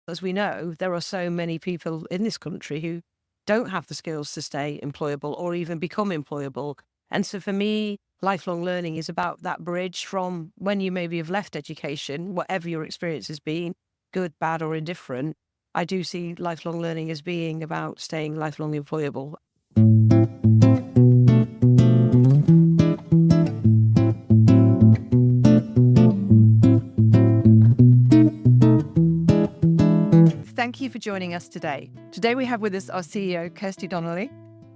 As we know, there are so many people in this country who don't have the skills to stay employable or even become employable. And so for me, lifelong learning is about that bridge from when you maybe have left education, whatever your experience has been, good, bad, or indifferent. I do see lifelong learning as being about staying lifelong employable. Thank you for joining us today. Today we have with us our CEO, Kirstie Donnelly.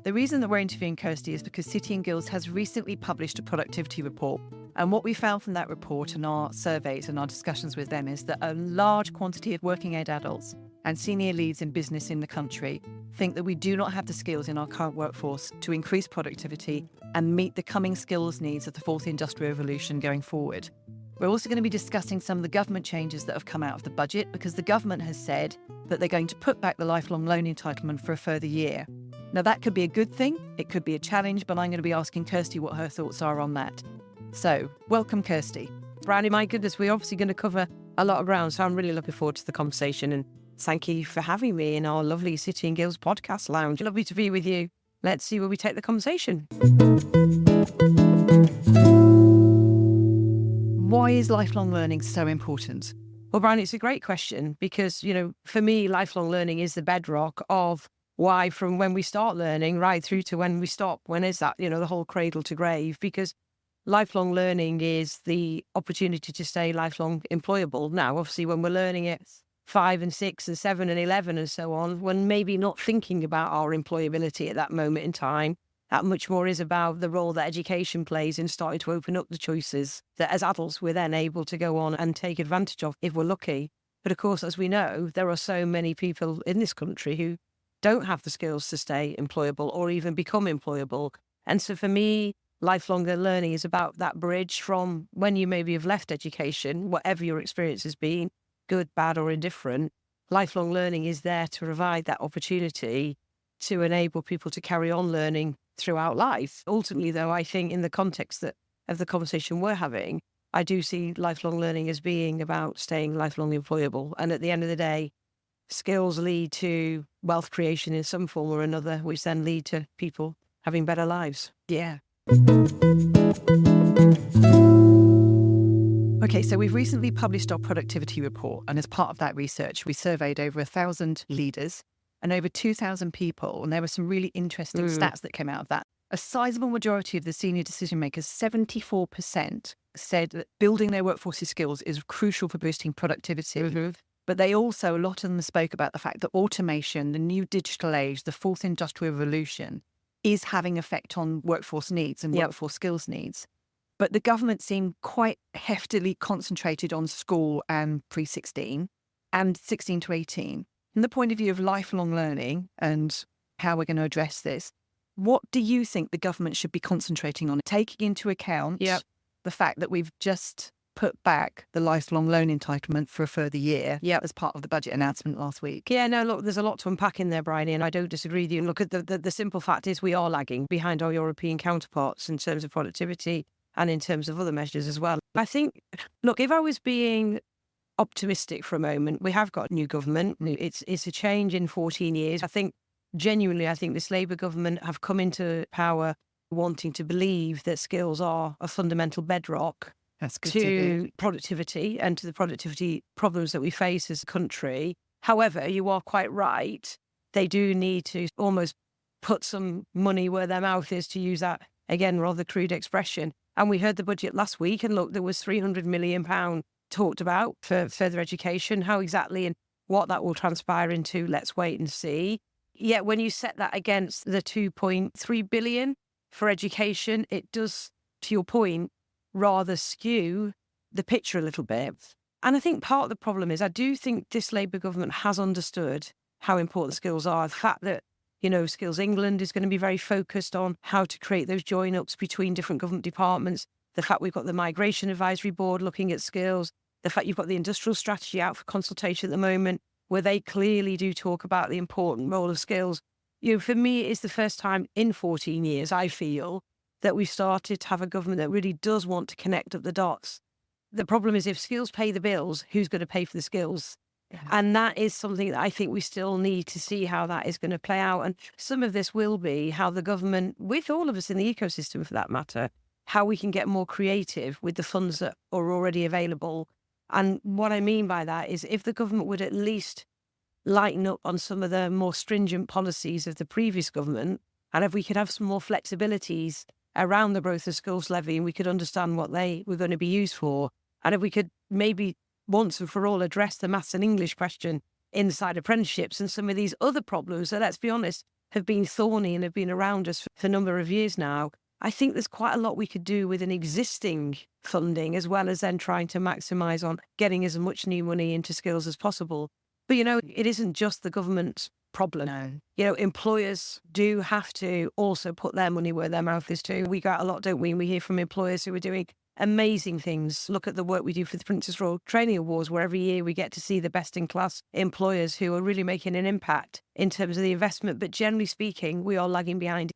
The reason that we're interviewing Kirstie is because City and Guilds has recently published a productivity report. And what we found from that report and our surveys and our discussions with them is that a large quantity of working age adults and senior leads in business in the country think that we do not have the skills in our current workforce to increase productivity and meet the coming skills needs of the fourth industrial revolution going forward. We're also going to be discussing some of the government changes that have come out of the budget, because the government has said that they're going to put back the lifelong loan entitlement for a further year. Now, that could be a good thing, it could be a challenge, but I'm going to be asking Kirstie what her thoughts are on that. So, welcome, Kirstie. Bryony, my goodness, we're obviously going to cover a lot of ground, so I'm really looking forward to the conversation, and thank you for having me in our lovely City and Guilds podcast lounge. Lovely to be with you. Let's see where we take the conversation. Why is lifelong learning so important? Well, Bryony, it's a great question because, for me, lifelong learning is the bedrock of why, from when we start learning right through to when we stop. When is that, the whole cradle to grave? Because lifelong learning is the opportunity to stay lifelong employable. Now, obviously, when we're learning at 5 and 6 and 7 and 11 and so on, when maybe not thinking about our employability at that moment in time, that much more is about the role that education plays in starting to open up the choices that as adults we're then able to go on and take advantage of if we're lucky. But of course, as we know, there are so many people in this country who don't have the skills to stay employable or even become employable. And so for me, lifelong learning is about that bridge from when you maybe have left education, whatever your experience has been, good, bad, or indifferent. Lifelong learning is there to provide that opportunity to enable people to carry on learning throughout life. Ultimately, though, I think in the context of the conversation we're having, I do see lifelong learning as being about staying lifelong employable. And at the end of the day, skills lead to wealth creation in some form or another, which then lead to people having better lives. Yeah. Okay, so we've recently published our productivity report, and as part of that research, we surveyed over 1,000 leaders and over 2,000 people, and there were some really interesting stats that came out of that. A sizable majority of the senior decision makers, 74%, said that building their workforce's skills is crucial for boosting productivity. But they also, a lot of them spoke about the fact that automation, the new digital age, the fourth industrial revolution is having effect on workforce needs and workforce skills needs. But the government seemed quite heftily concentrated on school and pre-16 and 16 to 18. From the point of view of lifelong learning and how we're going to address this, what do you think the government should be concentrating on, taking into account the fact that we've just put back the lifelong loan entitlement for a further year as part of the budget announcement last week? Yeah, no, look, there's a lot to unpack in there, Bryony, and I don't disagree with you. Look, at the simple fact is we are lagging behind our European counterparts in terms of productivity and in terms of other measures as well. I think, look, if I was being optimistic for a moment, we have got a new government. It's a change in 14 years. I think this Labour government have come into power wanting to believe that skills are a fundamental bedrock to productivity and to the productivity problems that we face as a country. However, you are quite right. They do need to almost put some money where their mouth is, to use that, again, rather crude expression. And we heard the budget last week, and look, there was £300 million talked about for further education. How exactly and what that will transpire into, let's wait and see. Yet when you set that against the 2.3 billion for education, it does, to your point, rather skew the picture a little bit. And I think part of the problem is I do think this Labour government has understood how important skills are. The fact that, Skills England is going to be very focused on how to create those join-ups between different government departments. The fact we've got the Migration Advisory Board looking at skills. The fact you've got the industrial strategy out for consultation at the moment, where they clearly do talk about the important role of skills. For me, it's the first time in 14 years, I feel, that we've started to have a government that really does want to connect up the dots. The problem is if skills pay the bills, who's going to pay for the skills? And that is something that I think we still need to see how that is going to play out. And some of this will be how the government, with all of us in the ecosystem for that matter, how we can get more creative with the funds that are already available. And what I mean by that is if the government would at least lighten up on some of the more stringent policies of the previous government, and if we could have some more flexibilities around the growth of skills levy and we could understand what they were going to be used for, and if we could maybe once and for all address the maths and English question inside apprenticeships and some of these other problems that, let's be honest, have been thorny and have been around us for a number of years now, I think there's quite a lot we could do with an existing funding as well as then trying to maximise on getting as much new money into skills as possible. But, it isn't just the government's problem. No. Employers do have to also put their money where their mouth is too. We go out a lot, don't we? And we hear from employers who are doing amazing things. Look at the work we do for the Princess Royal Training Awards, where every year we get to see the best in class employers who are really making an impact in terms of the investment. But generally speaking, we are lagging behind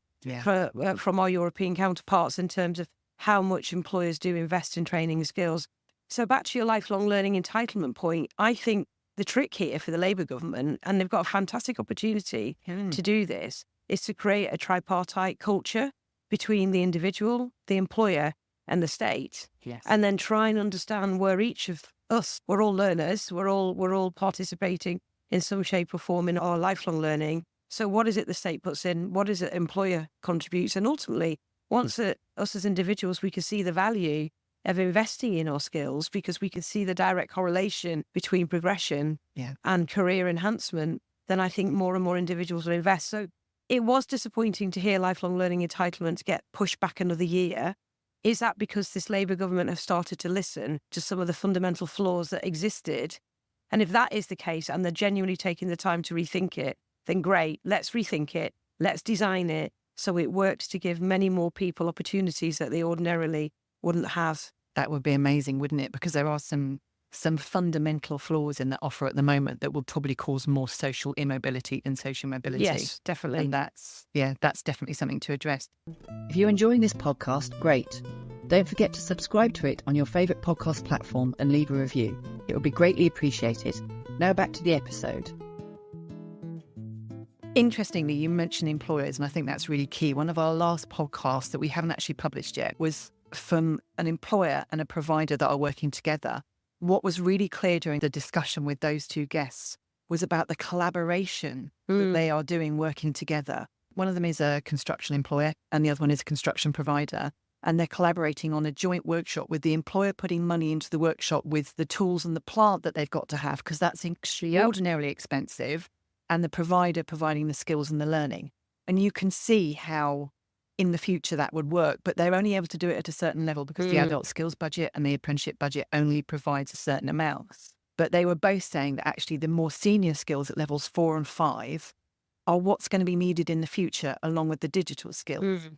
from our European counterparts in terms of how much employers do invest in training and skills. So back to your lifelong learning entitlement point, I think the trick here for the Labour government, and they've got a fantastic opportunity to do this, is to create a tripartite culture between the individual, the employer, and the state, and then try and understand where each of us, we're all learners, we're all participating in some shape or form in our lifelong learning. So what is it the state puts in? What is it employer contributes? And ultimately, once us as individuals, we can see the value of investing in our skills because we can see the direct correlation between progression and career enhancement, then I think more and more individuals will invest. So it was disappointing to hear lifelong learning entitlements get pushed back another year. Is that because this Labour government have started to listen to some of the fundamental flaws that existed? And if that is the case and they're genuinely taking the time to rethink it, then great, let's rethink it, let's design it so it works to give many more people opportunities that they ordinarily wouldn't have. That would be amazing, wouldn't it? Because there are some fundamental flaws in that offer at the moment that will probably cause more social immobility and social mobility. Yes, definitely. And that's definitely something to address. If you're enjoying this podcast, great. Don't forget to subscribe to it on your favourite podcast platform and leave a review. It would be greatly appreciated. Now back to the episode. Interestingly, you mentioned employers, and I think that's really key. One of our last podcasts that we haven't actually published yet was from an employer and a provider that are working together. What was really clear during the discussion with those two guests was about the collaboration that they are doing working together. One of them is a construction employer and the other one is a construction provider. And they're collaborating on a joint workshop with the employer putting money into the workshop with the tools and the plant that they've got to have, because that's extraordinarily expensive, and the provider providing the skills and the learning. And you can see how in the future that would work, but they're only able to do it at a certain level because the adult skills budget and the apprenticeship budget only provides a certain amount. But they were both saying that actually the more senior skills at levels 4 and 5 are what's going to be needed in the future along with the digital skills.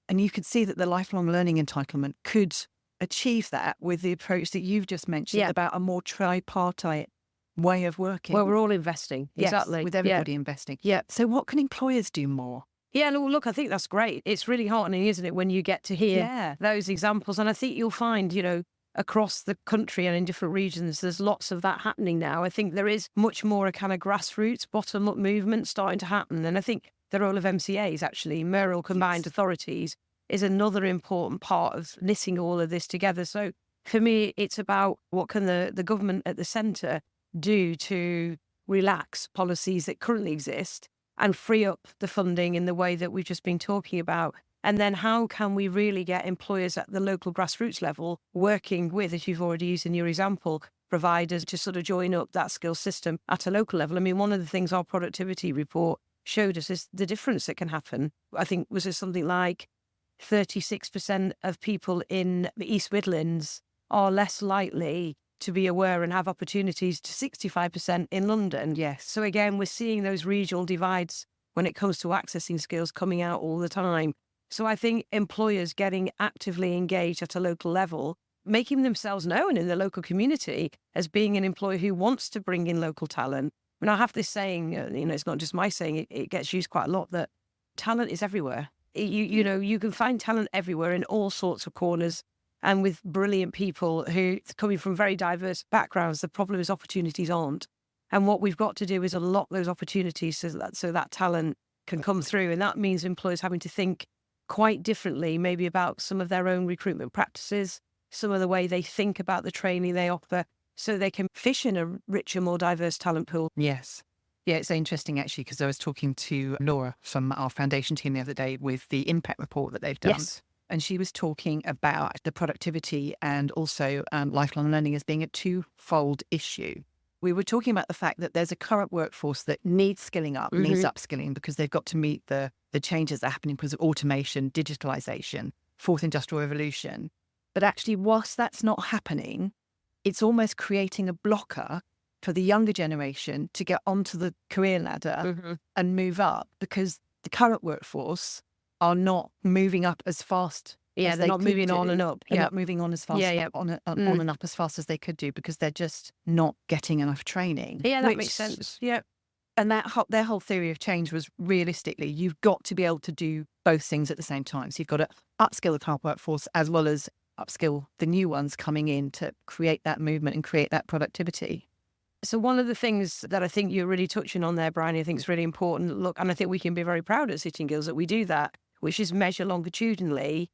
And you could see that the lifelong learning entitlement could achieve that with the approach that you've just mentioned about a more tripartite way of working. Well, we're all investing. Yes, exactly. with everybody investing. Yeah. So what can employers do more? Yeah, look, I think that's great. It's really heartening, isn't it, when you get to hear those examples. And I think you'll find, across the country and in different regions, there's lots of that happening now. I think there is much more a kind of grassroots, bottom-up movement starting to happen. And I think the role of MCAs, actually, mayoral combined authorities, is another important part of knitting all of this together. So for me, it's about what can the government at the centre do to relax policies that currently exist and free up the funding in the way that we've just been talking about. And then how can we really get employers at the local grassroots level working with, as you've already used in your example, providers to sort of join up that skills system at a local level. I mean, one of the things our productivity report showed us is the difference that can happen. I think was there something like 36% of people in the East Midlands are less likely to be aware and have opportunities to 65% in London. Yes. So again, we're seeing those regional divides when it comes to accessing skills coming out all the time. So I think employers getting actively engaged at a local level, making themselves known in the local community as being an employer who wants to bring in local talent. And I have this saying, it's not just my saying, it gets used quite a lot, that talent is everywhere. You can find talent everywhere in all sorts of corners. And with brilliant people who coming from very diverse backgrounds, the problem is opportunities aren't. And what we've got to do is unlock those opportunities so that talent can come through. And that means employers having to think quite differently, maybe about some of their own recruitment practices, some of the way they think about the training they offer, so they can fish in a richer, more diverse talent pool. Yes. Yeah, it's interesting actually, because I was talking to Laura from our foundation team the other day with the impact report that they've done. Yes. And she was talking about the productivity and also lifelong learning as being a twofold issue. We were talking about the fact that there's a current workforce that needs skilling up, needs upskilling, because they've got to meet the changes that are happening because of automation, digitalization, fourth industrial revolution. But actually, whilst that's not happening, it's almost creating a blocker for the younger generation to get onto the career ladder and move up, because the current workforce are not moving up as fast. Yeah, they're not moving on and up. They're not moving on as fast, on and up as fast as they could do, because they're just not getting enough training. Yeah, that makes sense. Yeah. And their whole theory of change was, realistically, you've got to be able to do both things at the same time. So you've got to upskill the current workforce as well as upskill the new ones coming in to create that movement and create that productivity. So one of the things that I think you're really touching on there, Bryony, I think is really important. Look, and I think we can be very proud at Sitting Girls that we do that, which is measure longitudinally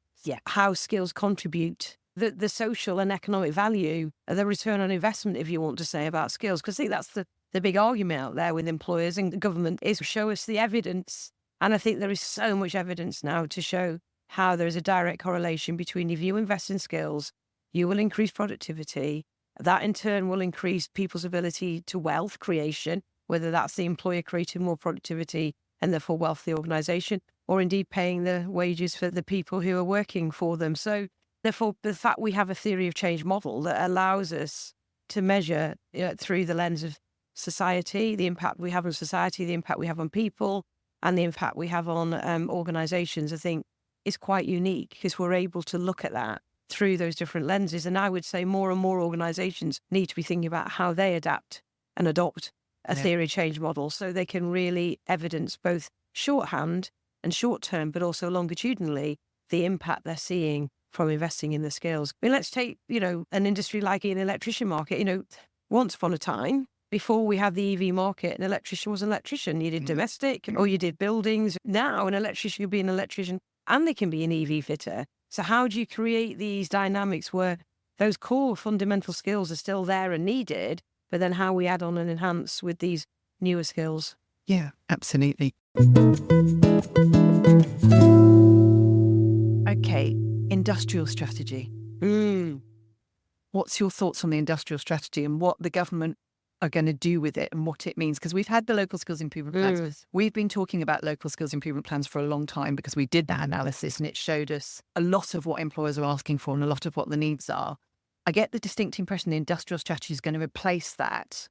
how skills contribute, the social and economic value, the return on investment, if you want to say, about skills. Because I think that's the big argument out there with employers and the government, is show us the evidence. And I think there is so much evidence now to show how there is a direct correlation between, if you invest in skills, you will increase productivity. That in turn will increase people's ability to wealth creation, whether that's the employer creating more productivity and therefore wealth for the organisation, or indeed paying the wages for the people who are working for them. So therefore, the fact we have a theory of change model that allows us to measure through the lens of society, the impact we have on society, the impact we have on people, and the impact we have on organisations, I think is quite unique, because we're able to look at that through those different lenses. And I would say more and more organisations need to be thinking about how they adapt and adopt a theory of change model, so they can really evidence both shorthand and short term, but also longitudinally, the impact they're seeing from investing in the skills. I mean, let's take, an industry like an electrician market. Once upon a time, before we had the EV market, an electrician was an electrician. You did domestic or you did buildings. Now an electrician could be an electrician and they can be an EV fitter. So how do you create these dynamics where those core fundamental skills are still there and needed, but then how we add on and enhance with these newer skills? Yeah, absolutely. Okay, industrial strategy. What's your thoughts on the industrial strategy and what the government are going to do with it and what it means? Because we've had the local skills improvement plans. We've been talking about local skills improvement plans for a long time, because we did that analysis and it showed us a lot of what employers are asking for and a lot of what the needs are. I get the distinct impression the industrial strategy is going to replace that.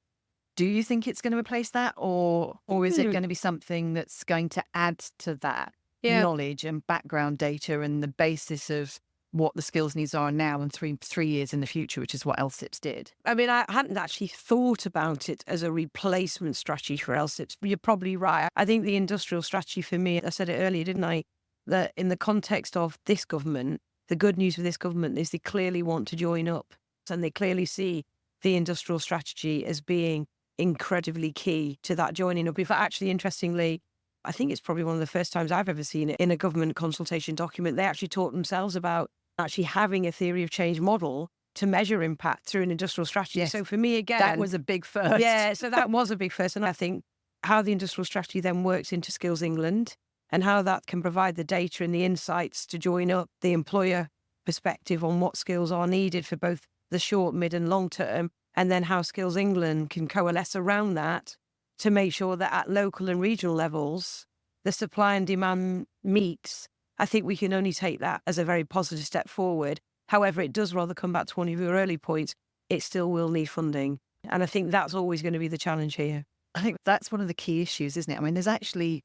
Do you think it's going to replace that, or is it going to be something that's going to add to that knowledge and background data and the basis of what the skills needs are now and 3 years in the future, which is what LSIPs did? I mean, I hadn't actually thought about it as a replacement strategy for LSIPs, but you're probably right. I think the industrial strategy for me, I said it earlier, didn't I, that in the context of this government, the good news for this government is they clearly want to join up, and they clearly see the industrial strategy as being incredibly key to that joining up. In fact, actually, interestingly, I think it's probably one of the first times I've ever seen it in a government consultation document. They actually talk themselves about actually having a theory of change model to measure impact through an industrial strategy. Yes. So for me, again, That was a big first. Yeah, so that was a big first. And I think how the industrial strategy then works into Skills England and how that can provide the data and the insights to join up the employer perspective on what skills are needed for both the short, mid and long term, and then how Skills England can coalesce around that to make sure that at local and regional levels, the supply and demand meets. I think we can only take that as a very positive step forward. However, it does rather come back to one of your early points. It still will need funding. And I think that's always going to be the challenge here. I think that's one of the key issues, isn't it? I mean, there's actually,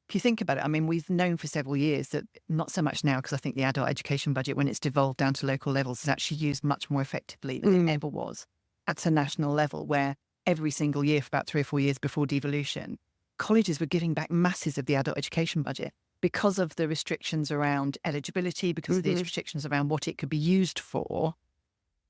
if you think about it, I mean, we've known for several years that, not so much now, because I think the adult education budget, when it's devolved down to local levels, is actually used much more effectively than it ever was at a national level, where every single year for about 3 or 4 years before devolution, colleges were giving back masses of the adult education budget because of the restrictions around eligibility, because of the restrictions around what it could be used for.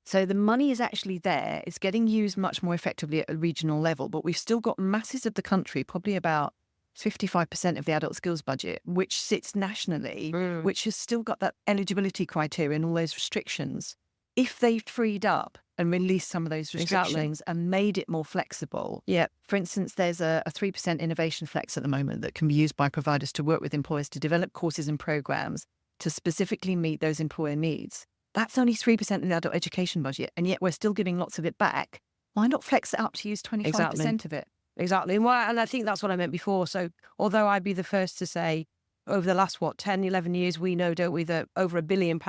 So the money is actually there. It's getting used much more effectively at a regional level, but we've still got masses of the country, probably about 55% of the adult skills budget, which sits nationally, which has still got that eligibility criteria and all those restrictions. If they freed up and released some of those restrictions and made it more flexible. Yeah. For instance, there's a 3% innovation flex at the moment that can be used by providers to work with employers to develop courses and programs to specifically meet those employer needs. That's only 3% of the adult education budget, and yet we're still giving lots of it back. Why not flex it up to use 25% of it? Exactly. And I think that's what I meant before. So although I'd be the first to say over the last, 10, 11 years, we know, don't we, that over £1 billion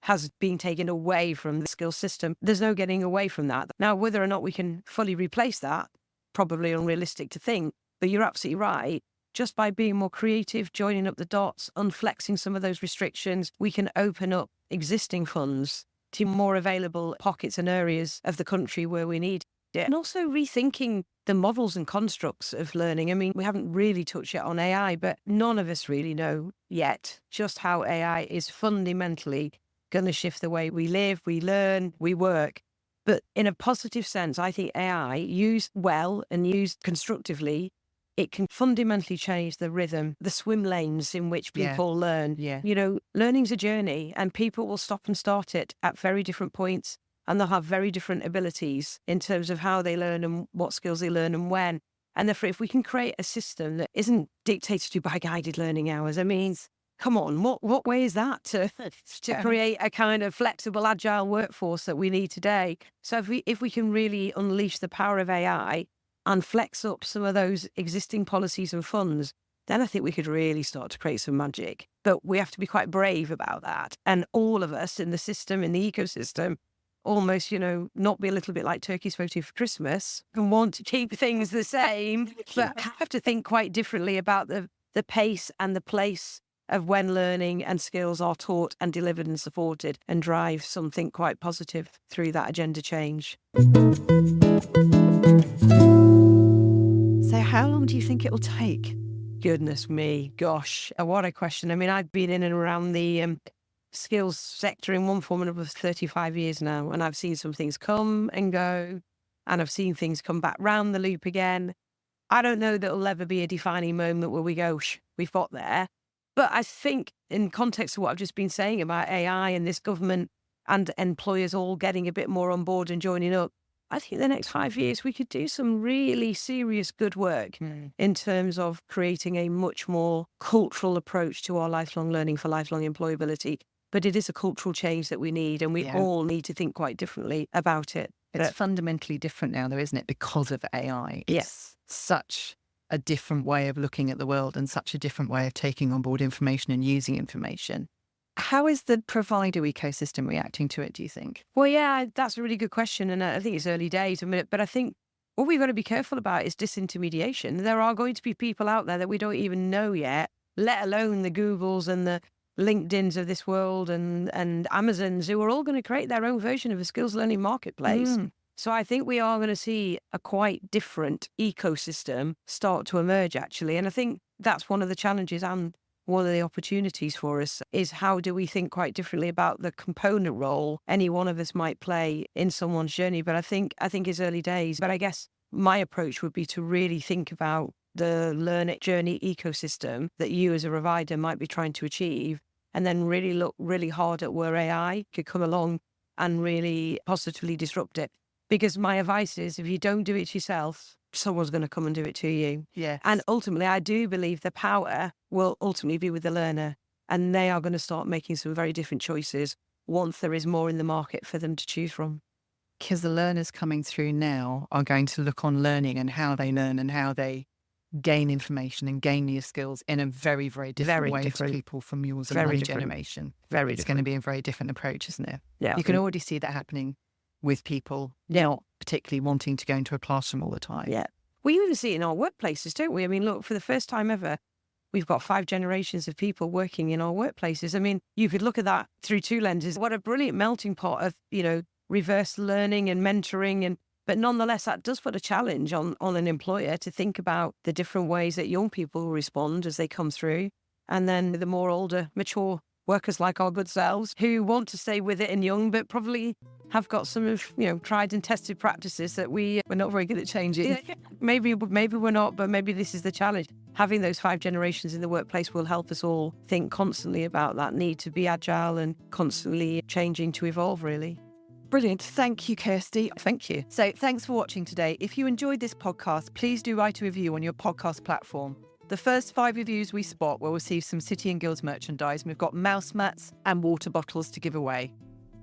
has been taken away from the skills system. There's no getting away from that. Now, whether or not we can fully replace that, probably unrealistic to think, but you're absolutely right. Just by being more creative, joining up the dots, unflexing some of those restrictions, we can open up existing funds to more available pockets and areas of the country where we need it. And also rethinking the models and constructs of learning. I mean, we haven't really touched yet on AI, but none of us really know yet just how AI is fundamentally going to shift the way we live, we learn, we work. But in a positive sense, I think AI, used well and used constructively, it can fundamentally change the rhythm, the swim lanes in which people learn. Yeah. You know, learning's a journey and people will stop and start it at very different points and they'll have very different abilities in terms of how they learn and what skills they learn and when. And therefore, if we can create a system that isn't dictated to by guided learning hours, I mean, come on, what way is that to create a kind of flexible, agile workforce that we need today? So if we can really unleash the power of AI and flex up some of those existing policies and funds, then I think we could really start to create some magic. But we have to be quite brave about that. And all of us in the system, in the ecosystem, almost, not be a little bit like turkeys voting for Christmas and want to keep things the same, but have to think quite differently about the pace and the place of when learning and skills are taught and delivered and supported and drive something quite positive through that agenda change. So how long do you think it will take? Goodness me, gosh, what a question. I mean, I've been in and around the skills sector in one form or another for 35 years now, and I've seen some things come and go, and I've seen things come back round the loop again. I don't know that it'll ever be a defining moment where we go, we've got there. But I think in context of what I've just been saying about AI and this government and employers all getting a bit more on board and joining up, I think the next 5 years we could do some really serious good work in terms of creating a much more cultural approach to our lifelong learning for lifelong employability. But it is a cultural change that we need, and we all need to think quite differently about it. It's fundamentally different now, though, isn't it? Because of AI. Yes. It's such a different way of looking at the world and such a different way of taking on board information and using information. How is the provider ecosystem reacting to it, do you think? Well, yeah, that's a really good question. And I think it's early days, but I think what we've got to be careful about is disintermediation. There are going to be people out there that we don't even know yet, let alone the Googles and the LinkedIns of this world and Amazons, who are all going to create their own version of a skills learning marketplace. So I think we are going to see a quite different ecosystem start to emerge, actually. And I think that's one of the challenges and one of the opportunities for us is how do we think quite differently about the component role any one of us might play in someone's journey. But I think it's early days. But I guess my approach would be to really think about the learning journey ecosystem that you as a provider might be trying to achieve, and then really look really hard at where AI could come along and really positively disrupt it. Because my advice is if you don't do it yourself, someone's going to come and do it to you. Yeah. And ultimately, I do believe the power will ultimately be with the learner, and they are going to start making some very different choices once there is more in the market for them to choose from. Because the learners coming through now are going to look on learning and how they learn and how they gain information and gain new skills in a very, very different way to people from yours and my generation. It's going to be a very different approach, isn't it? Yeah. You can already see that happening with people not particularly wanting to go into a classroom all the time. Yeah. We even see it in our workplaces, don't we? I mean, look, for the first time ever, we've got 5 generations of people working in our workplaces. I mean, you could look at that through 2 lenses. What a brilliant melting pot of, reverse learning and mentoring. But nonetheless, that does put a challenge on an employer to think about the different ways that young people will respond as they come through. And then the more older, mature workers like our good selves who want to stay with it and young, but probably have got some, tried and tested practices that we're not very good at changing. Maybe we're not, but maybe this is the challenge. Having those 5 generations in the workplace will help us all think constantly about that need to be agile and constantly changing to evolve, really. Brilliant. Thank you, Kirstie. Thank you. So thanks for watching today. If you enjoyed this podcast, please do write a review on your podcast platform. The first 5 reviews we spot will receive some City and Guilds merchandise. We've got mouse mats and water bottles to give away.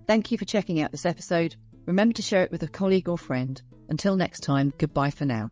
Thank you for checking out this episode. Remember to share it with a colleague or friend. Until next time, goodbye for now.